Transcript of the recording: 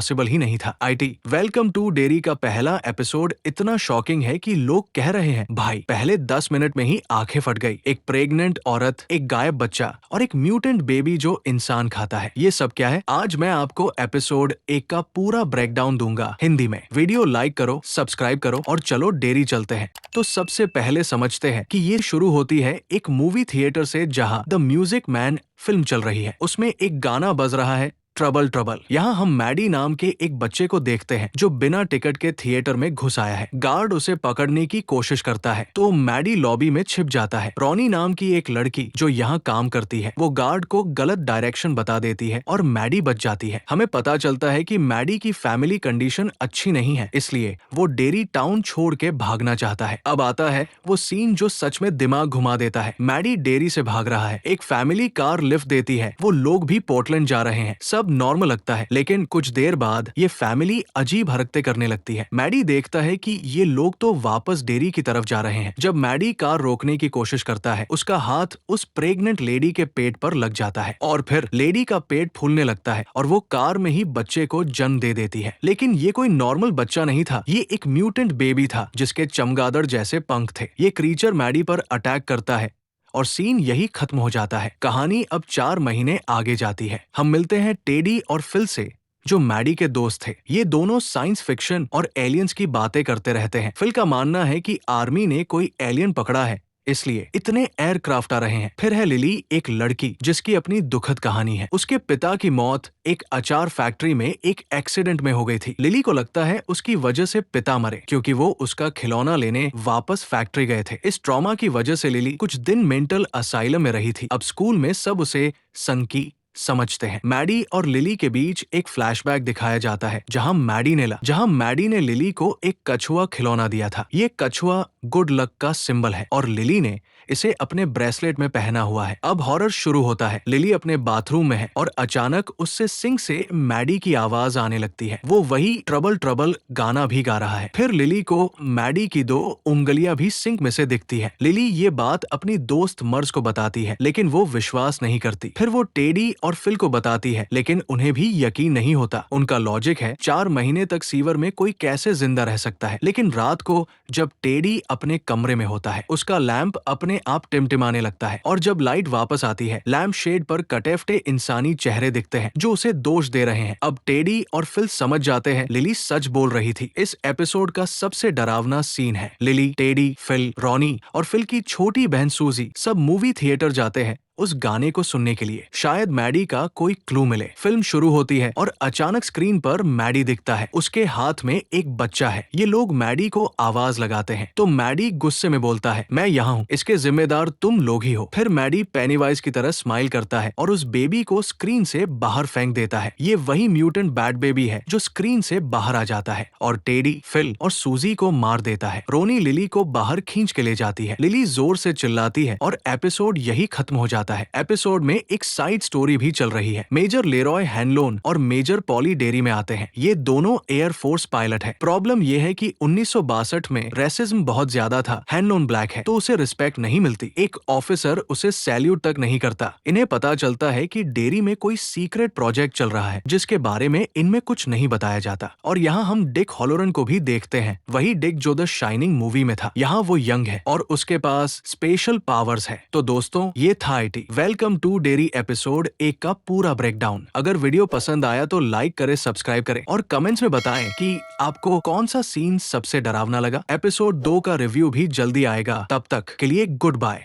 Possible ही नहीं था। It welcome to dairy का पहला एपिसोड इतना शॉकिंग है कि लोग कह रहे हैं भाई पहले 10 मिनट में ही आंखें फट गई। एक प्रेग्नेंट औरत, एक गायब बच्चा और एक म्यूटेंट बेबी जो इंसान खाता है। ये सब क्या है? आज मैं आपको एपिसोड 1 का पूरा ब्रेकडाउन दूंगा हिंदी में। वीडियो लाइक करो, सब्सक्राइब करो और चलो डेयरी चलते हैं। तो सबसे पहले समझते हैं कि ये शुरू होती है एक मूवी थिएटर से जहां द म्यूजिक मैन फिल्म चल रही है। उसमें एक गाना बज रहा है, ट्रबल ट्रबल। यहाँ हम मैडी नाम के एक बच्चे को देखते हैं जो बिना टिकट के थिएटर में घुस आया है। गार्ड उसे पकड़ने की कोशिश करता है तो मैडी लॉबी में छिप जाता है। रॉनी नाम की एक लड़की जो यहाँ काम करती है वो गार्ड को गलत डायरेक्शन बता देती है और मैडी बच जाती है। हमें पता चलता है कि मैडी की फैमिली कंडीशन अच्छी नहीं है, इसलिए वो डेयरी टाउन छोड़ के भागना चाहता है। अब आता है वो सीन जो सच में दिमाग घुमा देता है। मैडी डेयरी से भाग रहा है, एक फैमिली कार लिफ्ट देती है, वो लोग भी पोर्टलैंड जा रहे हैं। सब नॉर्मल लगता है, लेकिन कुछ देर बाद ये फैमिली अजीब हरकतें करने लगती है। मैडी देखता है कि ये लोग तो वापस डेयरी की तरफ जा रहे हैं। जब मैडी कार रोकने की कोशिश करता है उसका हाथ उस प्रेग्नेंट लेडी के पेट पर लग जाता है और फिर लेडी का पेट फूलने लगता है और वो कार में ही बच्चे को जन्म दे देती है। लेकिन ये कोई नॉर्मल बच्चा नहीं था, ये एक म्यूटेंट बेबी था जिसके चमगादड़ जैसे पंख थे। ये क्रीचर मैडी पर अटैक करता है और सीन यही खत्म हो जाता है। कहानी अब 4 महीने आगे जाती है। हम मिलते हैं टेडी और फिल से जो मैडी के दोस्त थे। ये दोनों साइंस फिक्शन और एलियंस की बातें करते रहते हैं। फिल का मानना है कि आर्मी ने कोई एलियन पकड़ा है, इसलिए इतने एयरक्राफ्ट आ रहे हैं। फिर है लिली, एक लड़की जिसकी अपनी दुखद कहानी है। उसके पिता की मौत एक अचार फैक्ट्री में एक एक्सीडेंट में हो गई थी। लिली को लगता है उसकी वजह से पिता मरे क्योंकि वो उसका खिलौना लेने वापस फैक्ट्री गए थे। इस ट्रॉमा की वजह से लिली कुछ दिन मेंटल असाइलम में रही थी। अब स्कूल में सब उसे संकी समझते हैं। मैडी और लिली के बीच एक फ्लैशबैक दिखाया जाता है जहां मैडी ने लिली को एक कछुआ खिलौना दिया था। ये कछुआ गुड लक का सिंबल है और लिली ने इसे अपने ब्रेसलेट में पहना हुआ है। अब हॉरर शुरू होता है। लिली अपने बाथरूम में है और अचानक उससे सिंक से मैडी की आवाज आने लगती है। वो वही ट्रबल ट्रबल गाना भी गा रहा है। फिर लिली को मैडी की 2 उंगलियां भी सिंक में से दिखती है। लिली ये बात अपनी दोस्त मर्ज को बताती है, लेकिन वो विश्वास नहीं करती। फिर वो टेडी और फिल को बताती है, लेकिन उन्हें भी यकीन नहीं होता। उनका लॉजिक है 4 महीने तक सीवर में कोई कैसे जिंदा रह सकता है। लेकिन रात को जब टेडी अपने कमरे में होता है उसका लैंप अपने आप टिमटिमाने लगता है और जब लाइट वापस आती है लैंप शेड पर कटेफ्टे इंसानी चेहरे दिखते हैं जो उसे दोष दे रहे हैं। अब टेडी और फिल समझ जाते हैं लिली सच बोल रही थी। इस एपिसोड का सबसे डरावना सीन है लिली, टेडी, फिल, रॉनी और फिल की छोटी बहन सूजी सब मूवी थिएटर जाते हैं उस गाने को सुनने के लिए। शायद मैडी का कोई क्लू मिले। फिल्म शुरू होती है और अचानक स्क्रीन पर मैडी दिखता है। उसके हाथ में एक बच्चा है। ये लोग मैडी को आवाज लगाते हैं तो मैडी गुस्से में बोलता है, मैं यहाँ हूँ, इसके जिम्मेदार तुम लोग ही हो। फिर मैडी पेनीवाइज की तरह स्माइल करता है और उस बेबी को स्क्रीन से बाहर फेंक देता है। ये वही म्यूटेंट बैड बेबी है जो स्क्रीन से बाहर आ जाता है और टेडी, फिल और सूजी को मार देता है। रोनी लिली को बाहर खींच के ले जाती है। लिली जोर से चिल्लाती है और एपिसोड यही खत्म हो जाता है। एपिसोड में एक साइड स्टोरी भी चल रही है। मेजर लेरॉय हैनलोन और मेजर पॉली डेयरी में आते हैं। ये दोनों एयरफोर्स पायलट है। प्रॉब्लम ये है कि 1962 में रेसिज्म बहुत ज्यादा था। हैनलोन ब्लैक है तो उसे रिस्पेक्ट नहीं मिलती। एक ऑफिसर उसे सैल्यूट तक नहीं करता। इन्हें पता चलता है कि डेयरी में कोई सीक्रेट प्रोजेक्ट चल रहा है जिसके बारे में इनमें कुछ नहीं बताया जाता। और यहाँ हम डिक हॉलोरन को भी देखते हैं, वही डिक जो द शाइनिंग मूवी में था। यहाँ वो यंग है और उसके पास स्पेशल पावर्स है। तो दोस्तों ये था it welcome to dairy episode 1 का पूरा ब्रेकडाउन। अगर वीडियो पसंद आया तो लाइक करें, सब्सक्राइब करें और कमेंट्स में बताएं कि आपको कौन सा सीन सबसे डरावना लगा। एपिसोड 2 का रिव्यू भी जल्दी आएगा। तब तक के लिए गुड बाय।